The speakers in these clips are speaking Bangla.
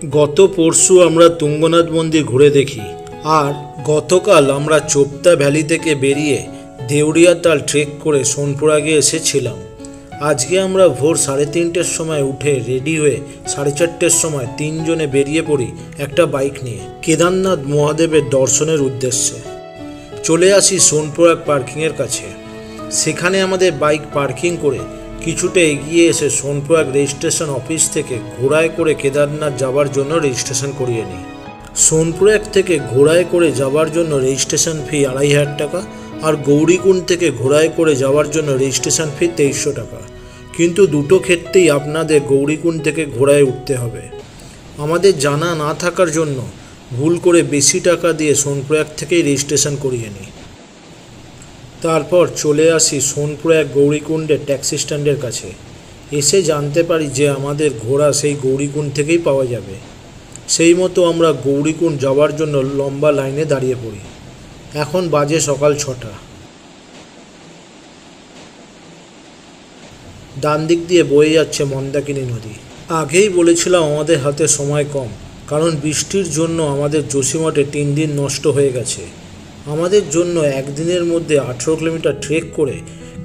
গত পরশু আমরা তুঙ্গনাথ মন্দির ঘুরে দেখি, আর গতকাল আমরা চোপতা ভ্যালি থেকে বেরিয়ে দেউরিয়াতাল ট্রেক করে সোনপুরাগে এসেছিলাম। আজকে আমরা ভোর 3:30-টের সময় উঠে রেডি হয়ে 4:30-টের সময় তিনজনে বেরিয়ে পড়ি একটা বাইক নিয়ে কেদারনাথ মহাদেবের দর্শনের উদ্দেশ্যে। চলে আসি সোনপুরাগ পার্কিংয়ের কাছে। সেখানে আমাদের বাইক পার্কিং করে কিছুটা এগিয়ে এসে সোনপুরাগ রেজিস্ট্রেশন অফিস থেকে ঘোড়ায় করে কেদারনাথ যাওয়ার জন্য রেজিস্ট্রেশন করিয়ে নিই। সোনপুরাগ থেকে ঘোড়ায় করে যাওয়ার জন্য রেজিস্ট্রেশন ফি 2500 টাকা, আর গৌরীকুণ্ড থেকে ঘোড়ায় করে যাওয়ার জন্য রেজিস্ট্রেশন ফি 2300 টাকা। কিন্তু দুটো ক্ষেত্রেই আপনাদের গৌরীকুণ্ড থেকে ঘোড়ায় উঠতে হবে। আমাদের জানা না থাকার জন্য ভুল করে বেশি টাকা দিয়ে সোনপুরাগ থেকেই রেজিস্ট্রেশন করিয়ে নিই। তারপর চলে আসি সোনপুরাগ গৌরীকুণ্ডের ট্যাক্সি স্ট্যান্ডের কাছে। এসে জানতে পারি যে আমাদের ঘোড়া সেই গৌরীকুণ্ড থেকেই পাওয়া যাবে। সেই মতো আমরা গৌরীকুণ্ড যাওয়ার জন্য লম্বা লাইনে দাঁড়িয়ে পড়ি। এখন বাজে সকাল 6টা। ডান দিক দিয়ে বয়ে যাচ্ছে মন্দাকিনী নদী। আগেই বলেছিলাম আমাদের হাতে সময় কম, কারণ বৃষ্টির জন্য আমাদের যোশীমঠে 3 দিন নষ্ট হয়ে গেছে। আমাদের জন্য একদিনের মধ্যে 18 কিলোমিটার ট্রেক করে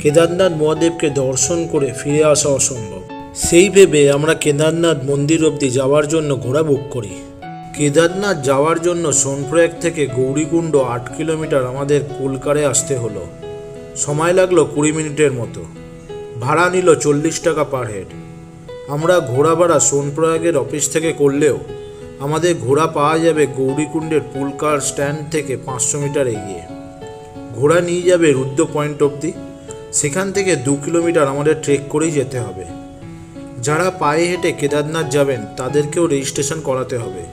কেদারনাথ মহাদেবকে দর্শন করে ফিরে আসা অসম্ভব। সেই ভেবে আমরা কেদারনাথ মন্দির অবধি যাওয়ার জন্য ঘোড়া বুক করি। কেদারনাথ যাওয়ার জন্য সোনপুরাগ থেকে গৌরীকুণ্ড 8 কিলোমিটার আমাদের কুলকারে আসতে হলো। সময় লাগলো 20 মিনিটের মতো। ভাড়া নিল 40 টাকা পার হেড। আমরা ঘোড়া ভাড়া সোনপুরাগের অফিস থেকে করলেও আমাদের ঘোড়া পাওয়া যাবে গৌরীকুণ্ডের পুলকার স্ট্যান্ড থেকে 500 মিটার এগিয়ে। ঘোড়া নিয়ে যাবে রুদ্র পয়েন্ট অবধি। সেখান থেকে 2 কিলোমিটার আমাদের ট্রেক করেই যেতে হবে। যারা পায়ে হেঁটে কেদারনাথ যাবেন তাদেরকেও রেজিস্ট্রেশন করাতে হবে,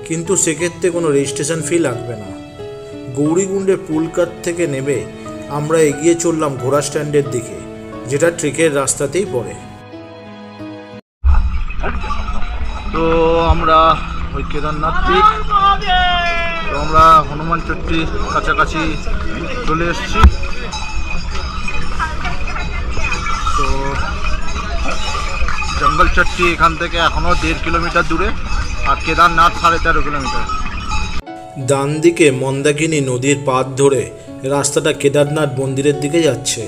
কিন্তু সেক্ষেত্রে কোনো রেজিস্ট্রেশন ফি লাগবে না। গৌরীকুণ্ডের পুলকার থেকে নেমে আমরা এগিয়ে চললাম ঘোড়া স্ট্যান্ডের দিকে, যেটা ট্রেকের রাস্তাতেই পড়ে। তো আমরা ওই কেদারনাথ পিক, তো আমরা হনুমান চট্টির কাছাকাছি চলে এসেছি। তো জঙ্গল চট্টি এখান থেকে এখনও 1.5 কিলোমিটার দূরে, আর কেদারনাথ 13.5 কিলোমিটার। ডান দিকে মন্দাকিনী নদীর পাড় ধরে রাস্তাটা কেদারনাথ মন্দিরের দিকে যাচ্ছে।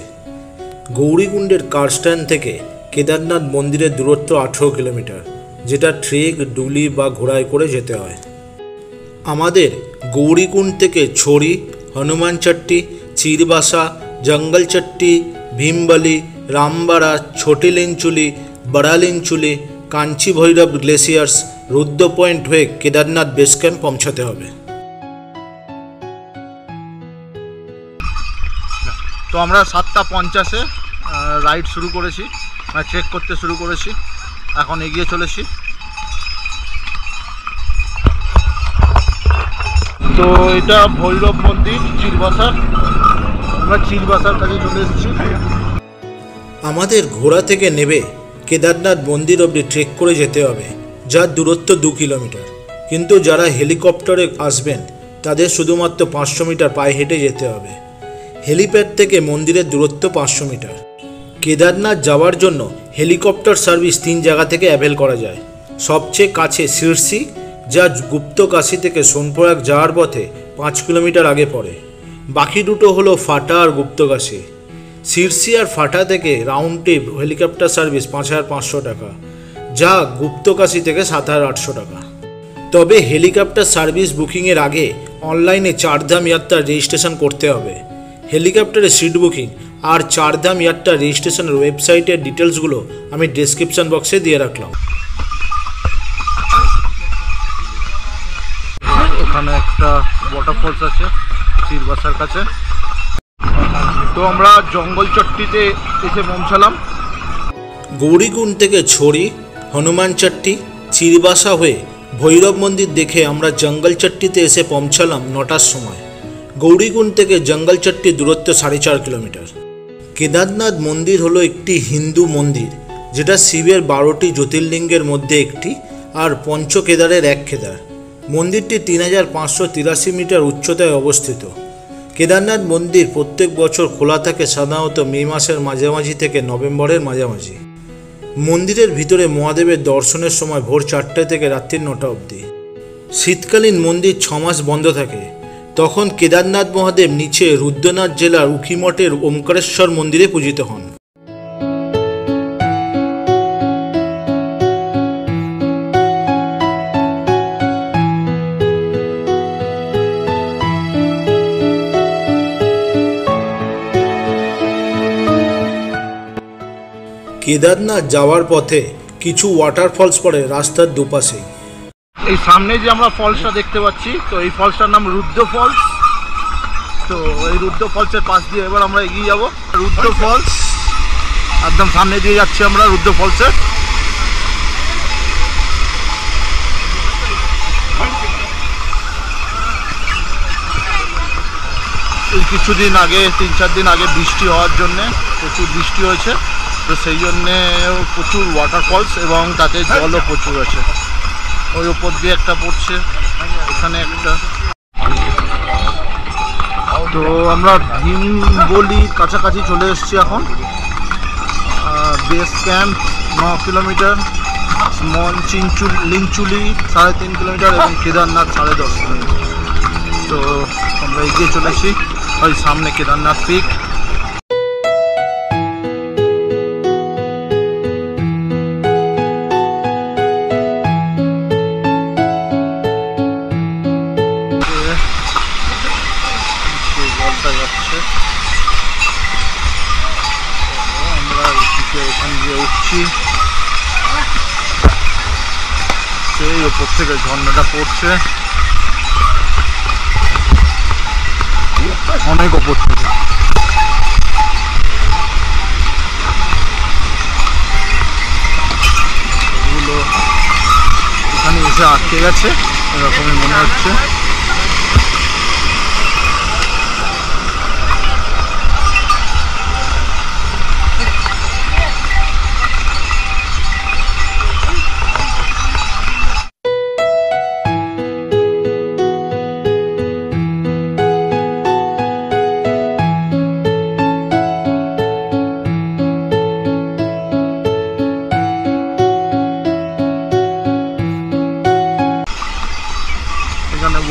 গৌরীকুণ্ডের কার স্ট্যান্ড থেকে কেদারনাথ মন্দিরের দূরত্ব 18 কিলোমিটার, যেটা ট্রেক, ডুলি বা ঘোড়ায় করে যেতে হয়। আমাদের গৌরীকুণ্ড থেকে ছড়ি, হনুমান চট্টি, চিরবাসা, জঙ্গল চট্টি, ভীমবালি, রামবাড়া, ছোটি লিঞ্চুলি, বড়া লিঞ্চুলি, কাঞ্চি ভৈরব গ্লেসিয়ার্স, রুদ্র পয়েন্ট হয়ে কেদারনাথ বেস ক্যাম্প পৌঁছাতে হবে। তো আমরা 7:50-এ রাইড শুরু করেছি, মানে ট্রেক করতে শুরু করেছি। এখন এগিয়ে চলেছি। তো এটা ভৈরব মন্দির চিরবাসার। আমরা চিরবাসার কাছে চলে এসেছি। আমাদের ঘোড়া থেকে নেবে কেদারনাথ মন্দির অবধি ট্রেক করে যেতে হবে, যার দূরত্ব 2 কিলোমিটার। কিন্তু যারা হেলিকপ্টারে আসবেন তাদের শুধুমাত্র 500 মিটার পায়ে হেঁটে যেতে হবে। হেলিপ্যাড থেকে মন্দিরের দূরত্ব 500 মিটার। কেদারনাথ যাওয়ার জন্য হেলিকপ্টার সার্ভিস 3 জায়গা থেকে অ্যাভেল করা যায়। সবচেয়ে কাছে শিরসি, যা গুপ্তকাশী থেকে সোনপুরাগ যাওয়ার পথে 5 কিলোমিটার আগে পড়ে। বাকি দুটো হলো ফাটা আর গুপ্তকাশী। শিরসি আর ফাটা থেকে রাউন্ড ট্রিপ হেলিকপ্টার সার্ভিস 5500 টাকা, যা গুপ্তকাশী থেকে 7800 টাকা। তবে হেলিকপ্টার সার্ভিস বুকিংয়ের আগে অনলাইনে চারধাম যাত্রার রেজিস্ট্রেশন করতে হবে। হেলিকপ্টারের সিট বুকিং আর চারধাম যাত্রা রেজিস্ট্রেশনের ওয়েবসাইটের ডিটেলসগুলো আমি ডেসক্রিপশন বক্সে দিয়ে রাখলাম। ওখানে একটা ওয়াটারফলস আছে চিরবাসার কাছে। তো আমরা জঙ্গল চট্টিতে এসে পৌঁছালাম। গৌরীকুণ্ড থেকে ছড়ি, হনুমান চট্টি, চিরবাসা হয়ে ভৈরব মন্দির দেখে আমরা জঙ্গল চট্টিতে এসে পৌঁছালাম 9টার সময়। গৌরীকুণ্ড থেকে জঙ্গল চট্টির দূরত্ব 4.5 কিলোমিটার। কেদারনাথ মন্দির হলো একটি হিন্দু মন্দির, যেটা শিবের 12টি জ্যোতির্লিঙ্গের মধ্যে একটি, আর পঞ্চকেদারের এক কেদার। মন্দিরটি 3583 মিটার উচ্চতায় অবস্থিত। কেদারনাথ মন্দির প্রত্যেক বছর খোলা থাকে সাধারণত মে মাসের মাঝামাঝি থেকে নভেম্বরের মাঝামাঝি। মন্দিরের ভিতরে মহাদেবের দর্শনের সময় ভোর 4টে থেকে রাত্রি 9টা অবধি। শীতকালীন মন্দির 6 মাস বন্ধ থাকে। তখন কেদারনাথ মহাদেব নিচে রুদ্রনাথ জেলার উখিমঠের ওমকারেশ্বর মন্দিরে পূজিত হন। কেদারনাথ যাওয়ার পথে কিছু ওয়াটারফলস পড়ে রাস্তার দুপাশে। এই সামনে যে আমরা ফলসটা দেখতে পাচ্ছি, তো এই ফলসটার নাম রুদ্র ফলস। তো এই রুদ্র ফলসের পাশ দিয়ে এবার আমরা এগিয়ে যাব। রুদ্র ফলস একদম সামনে দিয়ে যাচ্ছি আমরা রুদ্র ফলসে। এই কিছুদিন আগে 3-4 দিন আগে বৃষ্টি হওয়ার জন্যে প্রচুর বৃষ্টি হয়েছে, তো সেই জন্যে প্রচুর ওয়াটারফলস এবং তাতে জলও প্রচুর আছে। ওই উপর দিয়ে একটা পড়ছে, এখানে একটা। তো আমরা ভীমবলির কাছাকাছি চলে এসেছি এখন। Base camp 9 kilometre, small Lincholi 3.5 kilometre এবং কেদারনাথ 10.5 কিলোমিটার। তো আমরা এগিয়ে চলেছি, ওই সামনে কেদারনাথ পিক। সেই উপর থেকে ঝর্ণাটা পড়ছে অনেক উপর থেকে। ওগুলো এখানে এসে আটকে গেছে এরকমই মনে হচ্ছে।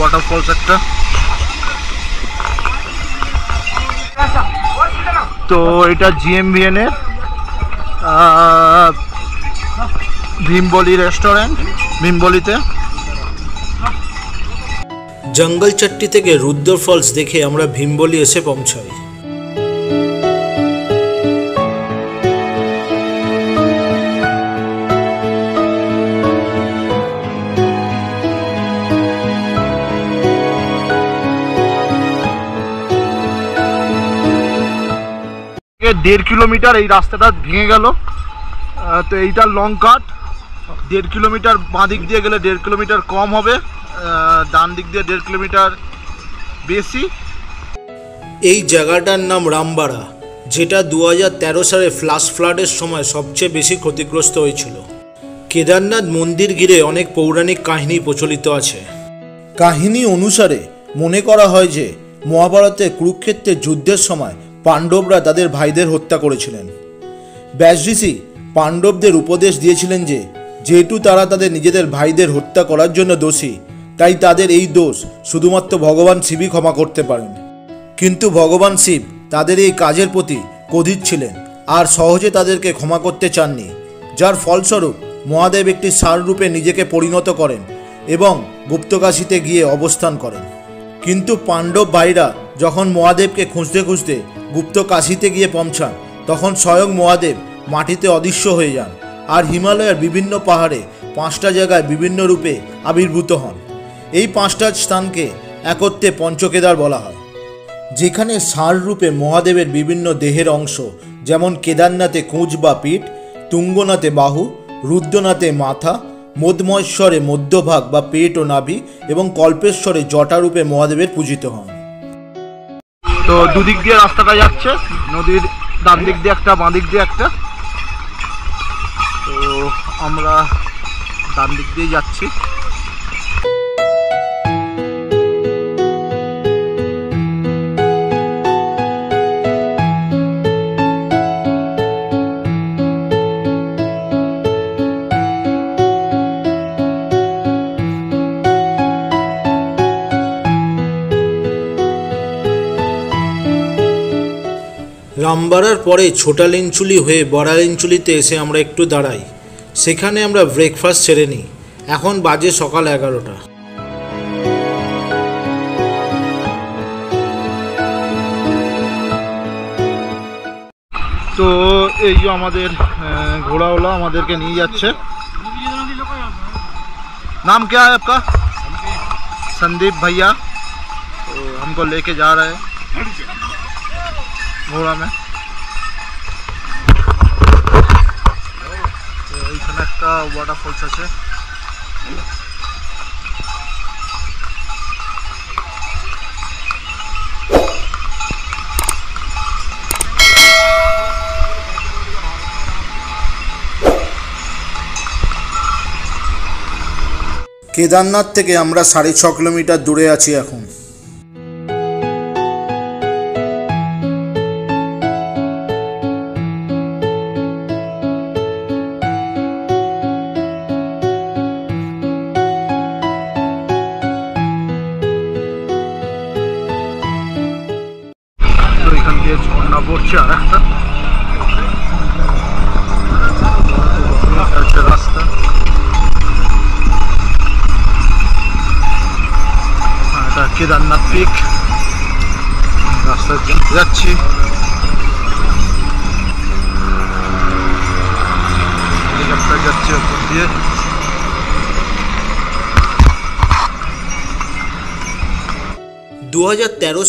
ওয়াটারফলস একটা। তো এটা GMVN এর ভীমবলি রেস্টুরেন্ট, ভীমবলিতে। জঙ্গল চট্টি থেকে রুদ্র ফলস দেখে আমরা ভীমবলি এসে পৌঁছাই। দেড় কিলোমিটার এই রাস্তাটা ভেঙে গেল। তো এইটা লং কাট, 1.5 কিলোমিটার বাঁ দিক দিয়ে গেলে 1.5 কিলোমিটার কম হবে, ডান দিক দিয়ে 1.5 কিলোমিটার বেশি। এই জায়গাটার নাম রামবাড়া, যেটা 2013 সালে ফ্ল্যাশ ফ্লাডের সময় সবচেয়ে বেশি ক্ষতিগ্রস্ত হয়েছিল। কেদারনাথ মন্দির ঘিরে অনেক পৌরাণিক কাহিনী প্রচলিত আছে। কাহিনী অনুসারে মনে করা হয় যে মহাভারতে কুরুক্ষেত্রের যুদ্ধের সময় পাণ্ডবরা তাদের ভাইদের হত্যা করেছিলেন। ব্যাস ঋষি পাণ্ডবদের উপদেশ দিয়েছিলেন যে যেহেতু তারা তাদের নিজেদের ভাইদের হত্যা করার জন্য দোষী, তাই তাদের এই দোষ শুধুমাত্র ভগবান শিবই ক্ষমা করতে পারেন। কিন্তু ভগবান শিব তাদের এই কাজের প্রতি ক্রোধিত ছিলেন আর সহজে তাদেরকে ক্ষমা করতে চাননি, যার ফলস্বরূপ মহাদেব একটি ষাঁড় রূপে নিজেকে পরিণত করেন এবং গুপ্তকাশীতে গিয়ে অবস্থান করেন। কিন্তু পাণ্ডব ভাইরা যখন মহাদেবকে খুঁজতে খুঁজতে গুপ্তকাশীতে গিয়ে পৌঁছান, তখন স্বয়ং মহাদেব মাটিতে অদৃশ্য হয়ে যান আর হিমালয়ের বিভিন্ন পাহাড়ে 5টা জায়গায় বিভিন্ন রূপে আবির্ভূত হন। এই 5টা স্থানকে একত্রে পঞ্চকেদার বলা হয়, যেখানে ষাঁড় রূপে মহাদেবের বিভিন্ন দেহের অংশ, যেমন কেদারনাথে কুঁজ বা পিঠ, তুঙ্গনাথে বাহু, রুদ্রনাথে মাথা, মধ্যমশ্বরে মধ্যভাগ বা পেট ও নাভি এবং কল্পেশ্বরে জটা রূপে মহাদেবের পূজিত হন। তো দুদিক দিয়ে রাস্তাটা যাচ্ছে, নদীর ডান দিক দিয়ে একটা, বাঁ দিক দিয়ে একটা। তো আমরা ডান দিক দিয়ে যাচ্ছি। রামবাড়ার পরে ছোটা লিঞ্চুলি হয়ে বড়া লিঞ্চুলিতে এসে আমরা একটু দাঁড়াই। সেখানে আমরা ব্রেকফাস্ট সেরে নিই। এখন বাজে সকাল 11টা। তো এই যে আমাদের घोड़ावाला আমাদেরকে নিয়ে যাচ্ছে। नाम क्या है आपका? संदीप भैया। तो हमको लेके जा रहे हैं घोड़ा में। तो এইখানে একটা ওয়াটারফলস আছে। কেদারনাথ থেকে আমরা 6.5 কিলোমিটার দূরে আছি এখন। তো এখান দিয়ে ঝর্ণা পড়ছে আর একটা রাস্তা। কেদারনাথ পিক রাস্তা যাচ্ছি। যাচ্ছে ওপর দিয়ে।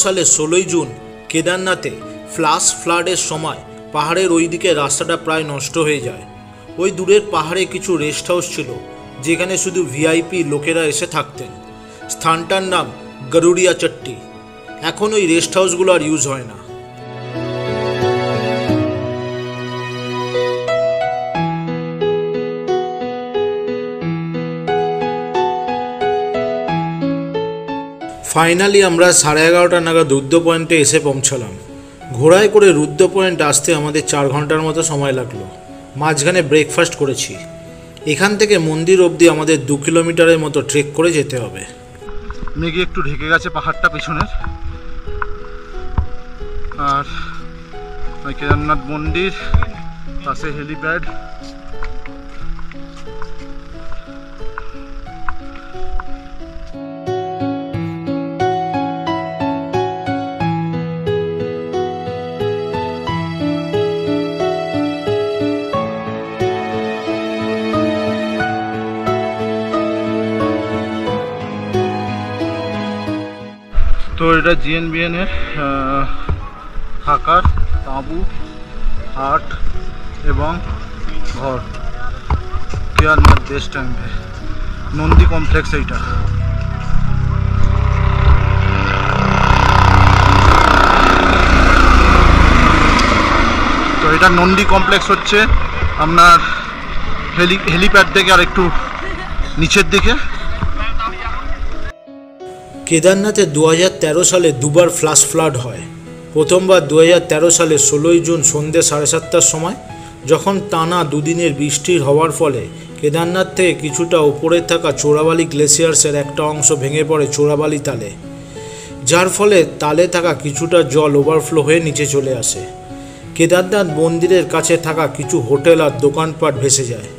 সালে 16 জুন কেদারনাথে ফ্ল্যাশ ফ্লাডের সময় পাহাড়ের ওই দিকে রাস্তাটা প্রায় নষ্ট হয়ে যায়। ওই দূরের পাহাড়ে কিছু রেস্ট হাউস ছিল যেখানে শুধু ভিআইপি লোকেরা এসে থাকতেন। স্থানটার নাম গরুড়িয়া চট্টি। এখন ওই রেস্ট হাউসগুলো আর ইউজ হয় না। ফাইনালি আমরা 11:30 নাগাদ রুদ্র পয়েন্টে এসে পৌঁছালাম। ঘোড়ায় করে রুদ্র পয়েন্ট আসতে আমাদের 4 ঘন্টার মতো সময় লাগলো। মাঝখানে ব্রেকফাস্ট করেছি। এখান থেকে মন্দির অবধি আমাদের 2 কিলোমিটারের মতো ট্রেক করে যেতে হবে। মেঘে একটু ঢেকে গেছে পাহাড়টা পিছনের। আর ওই কেদারনাথ মন্দির, পাশে হেলিপ্যাড। তো এটা জিএনবিএন এর থাকার তাঁবু, হাট এবং ঘর। কেদারনাথ বেস টাইমে নন্দী কমপ্লেক্স। এইটা তো এটা নন্দী কমপ্লেক্স হচ্ছে আপনার হেলিপ্যাড থেকে আর একটু নিচের দিকে। কেদারনাথে 2013 সালে দুবার ফ্ল্যাশ ফ্লাড হয়। প্রথমবার 2013 সালে 16 জুন সন্ধ্যে 7:30টার সময়, যখন টানা 2 দিনের বৃষ্টির হওয়ার ফলে কেদারনাথ থেকে কিছুটা উপরে থাকা চোরাবালি গ্লেসিয়ার্সের একটা অংশ ভেঙে পড়ে চোরাবালি তালে, যার ফলে তালে থাকা কিছুটা জল ওভারফ্লো হয়ে নিচে চলে আসে। কেদারনাথ মন্দিরের কাছে থাকা কিছু হোটেল আর দোকানপাট ভেসে যায়।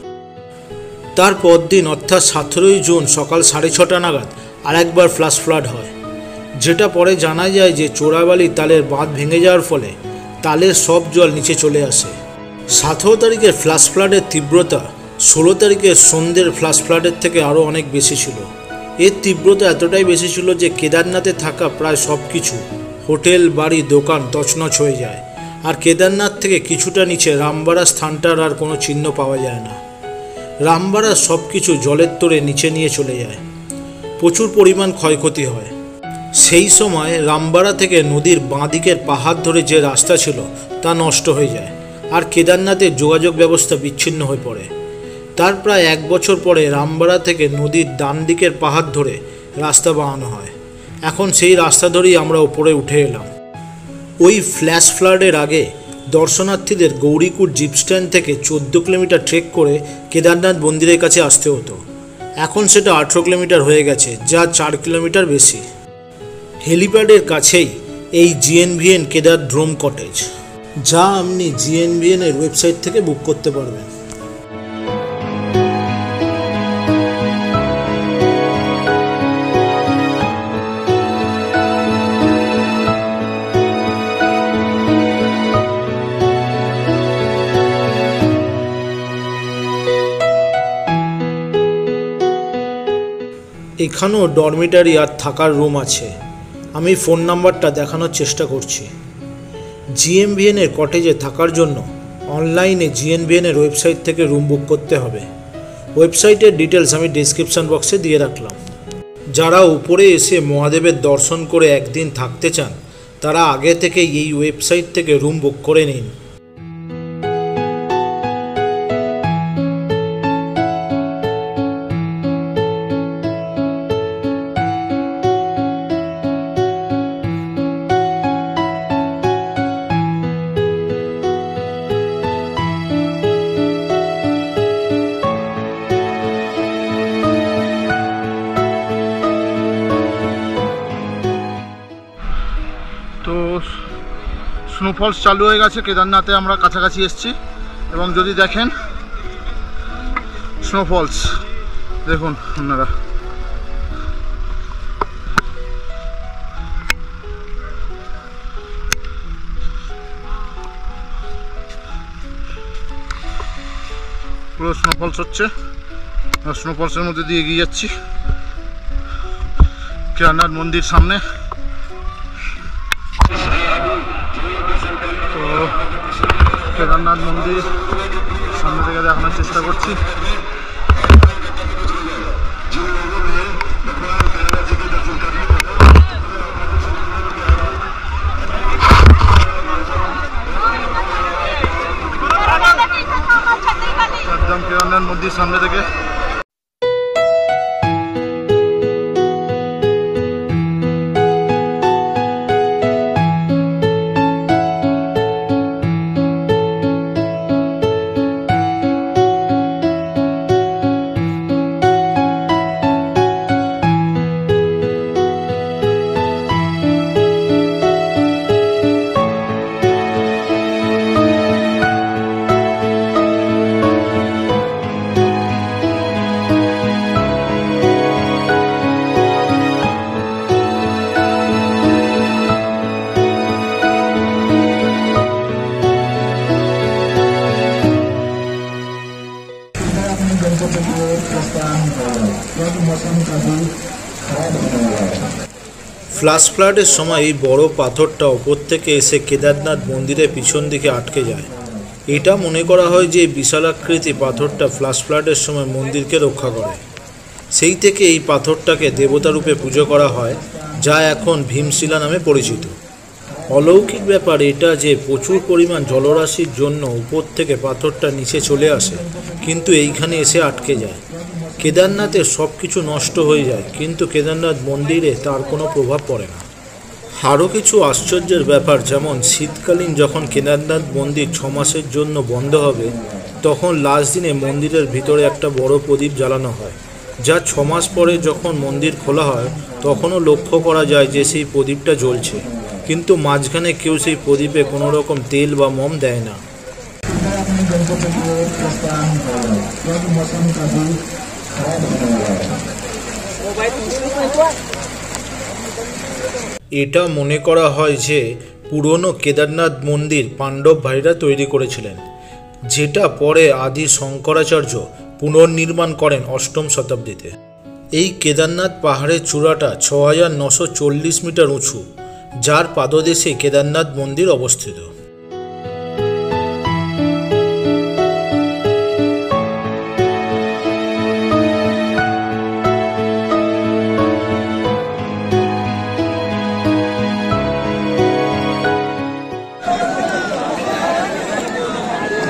তার পরদিন অর্থাৎ 17 জুন সকাল 6:30 নাগাদ আরেকবার ফ্ল্যাশ ফ্লাড হয়, যেটা পরে জানা যায় যে চোরাবালি তালের বাঁধ ভেঙে যাওয়ার ফলে তালের সব জল নিচে চলে আসে। 17 তারিখের ফ্ল্যাশ ফ্লাডের তীব্রতা 16 তারিখের সন্ধ্যের ফ্ল্যাশ ফ্লাডের থেকে আরও অনেক বেশি ছিল। এর তীব্রতা এতটাই বেশি ছিল যে কেদারনাথে থাকা প্রায় সব কিছু, হোটেল, বাড়ি, দোকান তছনছ হয়ে যায়। আর কেদারনাথ থেকে কিছুটা নিচে রামবাড়া স্থানটার আর কোনো চিহ্ন পাওয়া যায় না। রামবাড়ার সব কিছু জলের তোড়ে নিচে নিয়ে চলে যায়। প্রচুর পরিমাণ ক্ষয়ক্ষতি হয়। সেই সময় রামবাড়া থেকে নদীর বাঁ দিকের পাহাড় ধরে যে রাস্তা ছিল তা নষ্ট হয়ে যায়, আর কেদারনাথের যোগাযোগ ব্যবস্থা বিচ্ছিন্ন হয়ে পড়ে। তার প্রায় 1 বছর পরে রামবাড়া থেকে নদীর ডান দিকের পাহাড় ধরে রাস্তা বানানো হয়। এখন সেই রাস্তা ধরেই আমরা উপরে উঠে এলাম। ওই ফ্ল্যাশ ফ্লাডের আগে দর্শনার্থীদের গৌরীকুট জিপ স্ট্যান্ড থেকে 14 কিলোমিটার ট্রেক করে কেদারনাথ মন্দিরের কাছে আসতে হতো। এখন সেটা 18 কিলোমিটার হয়ে গেছে, যা 4 কিলোমিটার বেশি। হেলিপ্যাডের কাছেই এই জিএনভিএন কেদার ড্রোম কটেজ। যা আপনি জিএনবিএন এর ওয়েবসাইট থেকে বুক করতে পারবেন। এখানেও ডরমিটারি আর থাকার রুম আছে। আমি ফোন নাম্বারটা দেখানোর চেষ্টা করছি। জিএনবিএন এর কটেজে থাকার জন্য অনলাইনে জিএনবিএন এর ওয়েবসাইট থেকে রুম বুক করতে হবে। ওয়েবসাইটের ডিটেলস আমি ডেসক্রিপশন বক্সে দিয়ে রাখলাম। যারা উপরে এসে মহাদেবের দর্শন করে একদিন থাকতে চান তারা আগে থেকে এই ওয়েবসাইট থেকে রুম বুক করে নিন। তো স্নোফলস চালু হয়ে গেছে, কেদারনাথে আমরা কাছাকাছি এসেছি এবং যদি দেখেন স্নোফলস দেখুন আপনারা, পুরো স্নোফলস হচ্ছে। স্নোফলসের মধ্যে দিয়ে এগিয়ে যাচ্ছি কেদারনাথ মন্দির সামনে। তো কেদারনাথ মন্দির সামনে থেকে দেখানোর চেষ্টা করছি। একদম কেদারনাথ মন্দির সামনে থেকে। ফ্ল্যাশ ফ্লাডের সময় এই বড় পাথরটা ওপর থেকে এসে কেদারনাথ মন্দিরের পিছন দিকে আটকে যায়। এটা মনে করা হয় যে বিশালাকৃতি পাথরটা ফ্ল্যাশ ফ্লাডের সময় মন্দিরকে রক্ষা করে। সেই থেকে এই পাথরটাকে দেবতা রূপে পুজো করা হয়, যা এখন ভীমশিলা নামে পরিচিত। অলৌকিক ব্যাপার এটা যে প্রচুর পরিমাণ জলরাশির জন্য উপর থেকে পাথরটা নিচে চলে আসে, কিন্তু এইখানে এসে আটকে যায়। কেদারনাথের সব কিছু নষ্ট হয়ে যায়, কিন্তু কেদারনাথ মন্দিরে তার কোনো প্রভাব পড়ে না। আরও কিছু আশ্চর্যের ব্যাপার, যেমন শীতকালীন যখন কেদারনাথ মন্দির 6 মাসের জন্য বন্ধ হবে, তখন লাস্ট দিনে মন্দিরের ভিতরে একটা বড় প্রদীপ জ্বালানো হয়, যা 6 মাস পরে যখন মন্দির খোলা হয় তখনও লক্ষ্য করা যায় যে সেই প্রদীপটা জ্বলছে, কিন্তু মাঝখানে কেউ সেই প্রদীপে কোনো রকম তেল বা মোম দেয় না। এটা মনে করা হয় যে পুরনো কেদারনাথ মন্দির পাণ্ডব ভাইরা তৈরি করেছিলেন, যেটা পরে আদি শঙ্করাচার্য পুনর্নির্মাণ করেন 8ম শতাব্দীতে। এই কেদারনাথ পাহাড়ের চূড়াটা 6940 মিটার উঁচু, যার পাদদেশে কেদারনাথ মন্দির অবস্থিত।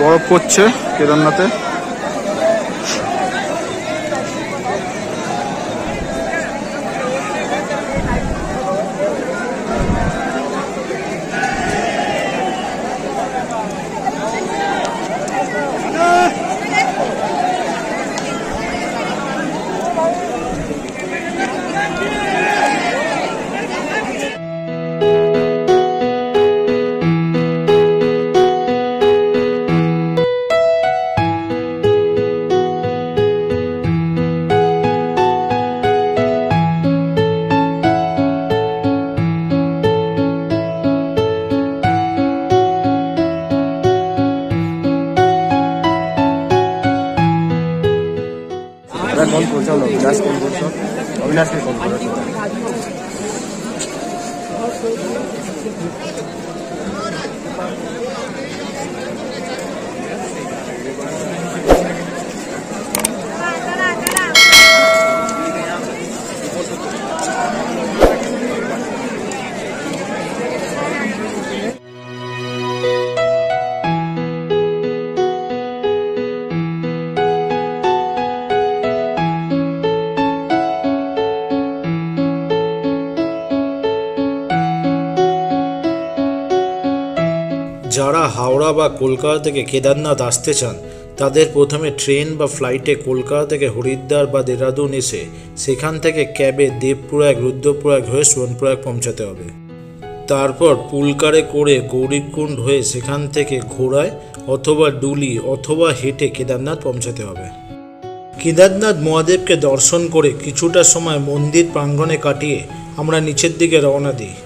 বরফ পড়ছে কেদারনাথে। দাদা কল করছো, আমরা অবিনাশ কল করছো, অবিনাশকে কল করছো। যারা হাওড়া বা কলকাতা থেকে কেদারনাথ আসতে চান তাদের প্রথমে ট্রেন বা ফ্লাইটে কলকাতা থেকে হরিদ্বার বা দেরাদুন এসে সেখান থেকে ক্যাবে দেবপ্রয়াগ রুদ্রপ্রয়াগ হয়ে সোনপ্রয়াগ পৌঁছাতে হবে। তারপর পুলকারে করে গৌরীকুণ্ড হয়ে সেখান থেকে ঘোড়ায় অথবা ডুলি অথবা হেঁটে কেদারনাথ পৌঁছাতে হবে। কেদারনাথ মহাদেবকে দর্শন করে কিছুটা সময় মন্দির প্রাঙ্গণে কাটিয়ে আমরা নিচের দিকে রওনা দিই।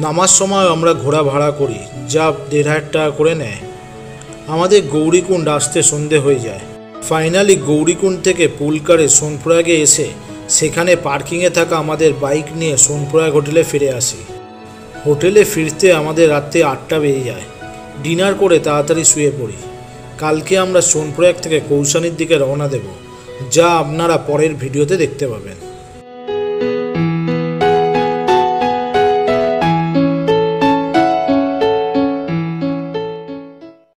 নামার সময় আমরা ঘোড়া ভাড়া করি, যা 1,500 টাকা করে নেয়। আমাদের গৌরীকুণ্ড আসতে সন্ধে হয়ে যায়। ফাইনালি গৌরীকুণ্ড থেকে পুলকারে সোনপ্রয়াগে এসে সেখানে পার্কিংয়ে থাকা আমাদের বাইক নিয়ে সোনপ্রয়াগ হোটেলে ফিরে আসি। হোটেলে ফিরতে আমাদের রাত্রে 8টা বেজে যায়। ডিনার করে তাড়াতাড়ি শুয়ে পড়ি। কালকে আমরা সোনপ্রয়াগ থেকে কৌশানির দিকে রওনা দেব, যা আপনারা পরের ভিডিওতে দেখতে পাবেন।